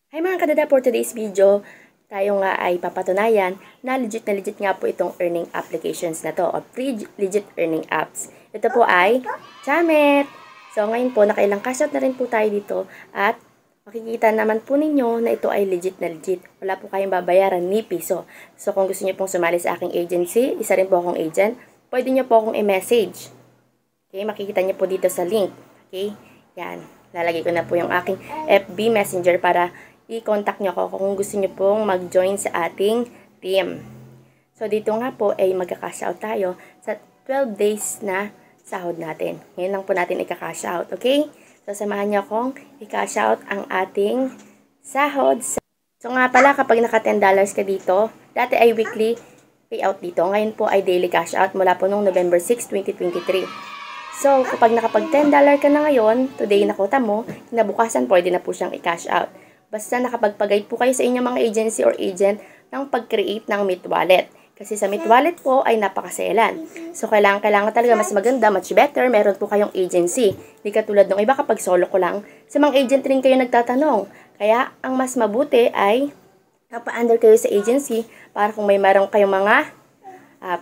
Hi mga kadada, for today's video, tayo nga ay papatunayan na legit nga po itong earning applications na to o free legit earning apps. Ito po ay Chamet! So ngayon po, nakailang cash out na rin po tayo dito at makikita naman po ninyo na ito ay legit na legit. Wala po kayong babayaran ni piso. So kung gusto niyo pong sumali sa aking agency, isa rin po akong agent, pwede niyo po akong i-message. Okay, makikita niyo po dito sa link. Okay, yan. Lalagay ko na po yung aking FB Messenger para i-contact nyo ako kung gusto nyo pong mag-join sa ating team. So, dito nga po ay magka-cash out tayo sa 12 days na sahod natin. Ngayon lang po natin i-cash out, okay? So, samahan nyo akong i-cash out ang ating sahod. So, nga pala, kapag naka $10 ka dito, dati ay weekly payout dito. Ngayon po ay daily cash out mula po noong November 6, 2023. So, kapag nakapag $10 ka na ngayon, today na quota mo, kinabukasan pwede na po siyang i-cash out. Basta nakapagpag-guide po kayo sa inyong mga agency or agent ng pag-create ng Meet Wallet. Kasi sa Meet Wallet po ay napakaselan. So, kailangan talaga mas maganda, much better, meron po kayong agency. Hindi katulad ng iba kapag solo ko lang. Sa mga agent rin kayo nagtatanong. Kaya, ang mas mabuti ay napa-under kayo sa agency para kung may meron kayong mga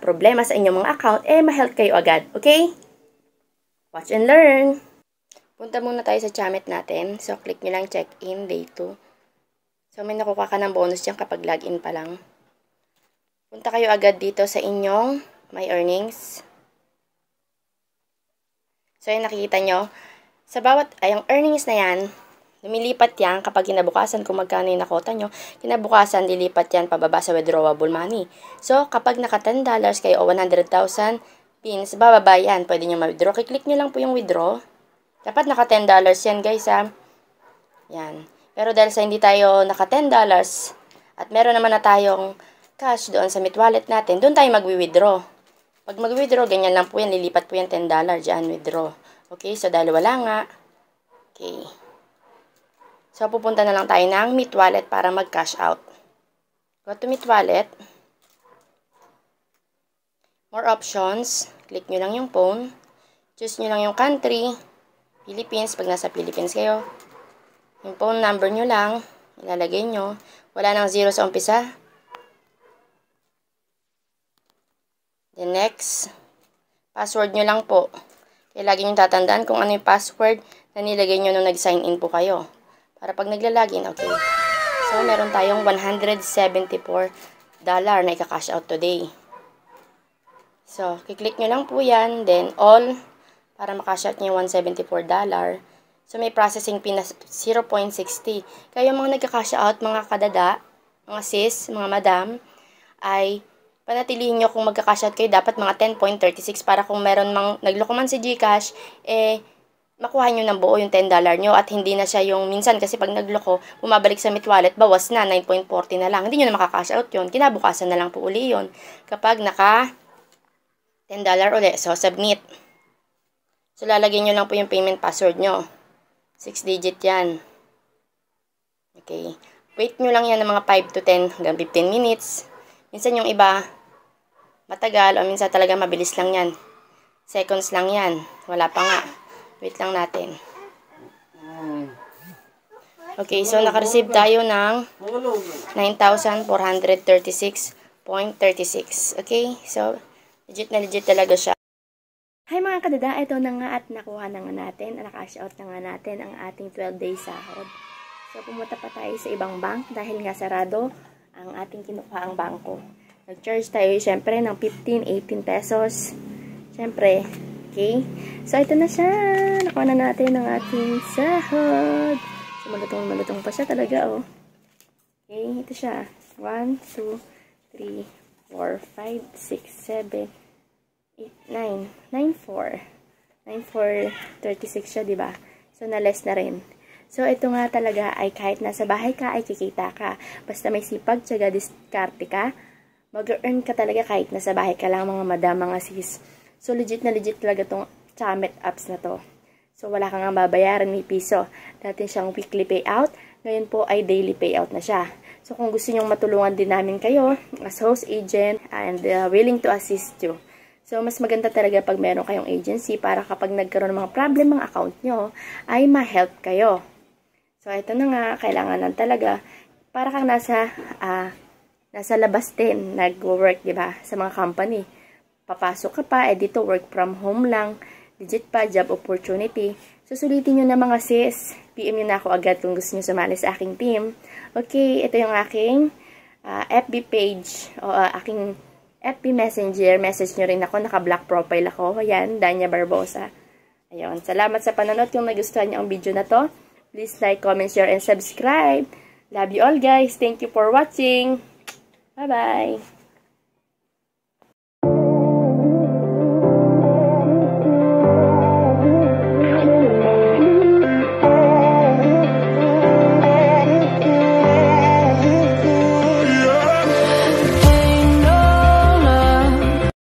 problema sa inyong mga account, ma-help kayo agad. Okay? Watch and learn! Punta muna tayo sa Chamet natin. So, click nyo lang check-in, day 2. So, may nakuha ka ng bonus dyan kapag login pa lang. Punta kayo agad dito sa inyong My Earnings. So, yung nakikita nyo. Sa bawat, yung earnings na yan, lumilipat yan kapag kinabukasan kung magkano yung nakota nyo. Kinabukasan, lilipat yan pababa sa withdrawable money. So, kapag naka $10 kayo o 100,000 pins, bababa yan. Pwede nyo ma-withdraw. Kiklik nyo lang po yung withdraw. Dapat naka $10 yan guys ha. Yan. Pero dahil sa hindi tayo naka $10 at meron naman na tayong cash doon sa Meet Wallet natin, doon tayo mag-withdraw. Pag mag-withdraw, ganyan lang po yan. Lilipat po yan $10 dyan, withdraw. Okay, so dahil wala nga. Okay. So pupunta na lang tayo ng Meet Wallet para mag-cash out. Go to Meet Wallet. More options. Click nyo lang yung phone. Choose nyo lang yung country. Philippines, pag nasa Philippines kayo. Yung phone number nyo lang, ilalagay nyo. Wala nang 0 sa umpisa. Then next, password nyo lang po. Kaya lagi nyo tatandaan kung ano yung password na nilagay nyo nung nag-sign in po kayo. Para pag naglalagin, okay. So, meron tayong $174 na ika-cash out today. So, kiklik nyo lang po yan. Then, all para makash out niyo yung $174. So, may processing fee na 0.60. Kaya yung mga nagka-cash out, mga kadada, mga sis, mga madam, ay panatilihin nyo kung magka-cash out kayo, dapat mga 10.36 para kung meron mang nagloko man si GCash, makuha nyo ng buo yung $10 nyo at hindi na siya yung minsan kasi pag nagloko, bumabalik sa Meet Wallet, bawas na, 9.40 na lang. Hindi nyo na makaka-cash out yun. Kinabukasan na lang po uli yun. Kapag naka $10 uli. So, submit. So, lalagyan nyo lang po yung payment password nyo. 6-digit yan. Okay. Wait nyo lang yan ng mga 5 to 10 hanggang 15 minutes. Minsan yung iba, matagal o minsan talaga mabilis lang yan. Seconds lang yan. Wala pa nga. Wait lang natin. Okay, so naka-receive tayo ng 9,436.36. Okay, so legit na legit talaga siya. Hi mga kadada, ito na nga at nakuha na nga natin, na-cash out na nga natin ang ating 12-day sahod. So, pumunta pa tayo sa ibang bank dahil nga sarado ang ating kinukuha ang bangko. Nag-charge tayo syempre ng 15-18 pesos. Syempre, okay? So, ito na siya. Nakuha na natin ang ating sahod. So, malutong pa siya talaga, oh. Okay, ito siya. 1, 2, 3, 4, 5, 6, 7, 8, 9, 9, 4. 9,436 siya, diba? So, na-less na rin. So, ito nga talaga ay kahit nasa bahay ka, ay kikita ka. Basta may sipag, tiyaga, diskarte ka, mag-earn ka talaga kahit nasa bahay ka lang, mga madam, mga sis. So, legit na legit talaga tong Chamet apps na to. So, wala kang babayaran ni piso. Dati siyang weekly payout, ngayon po ay daily payout na siya. So, kung gusto nyong matulungan din namin kayo, as host agent, and willing to assist you. So, mas maganda talaga pag meron kayong agency para kapag nagkaroon ng mga problem ang account nyo, ay ma-help kayo. So, ito na nga, kailangan talaga. Para kang nasa labas din, nag-work, diba? Sa mga company. Papasok ka pa, dito work from home lang. Legit pa, job opportunity. Susulitin nyo na mga sis. PM nyo na ako agad kung gusto nyo sumali sa aking team. Okay, ito yung aking FB page o aking FB Messenger. Message nyo rin ako, naka-black profile ako. Ayan, Danya Barbosa. Ayun, salamat sa panonood. Kung nagustuhan nyo ang video na to, please like, comment, share, and subscribe. Love you all guys. Thank you for watching. Bye-bye.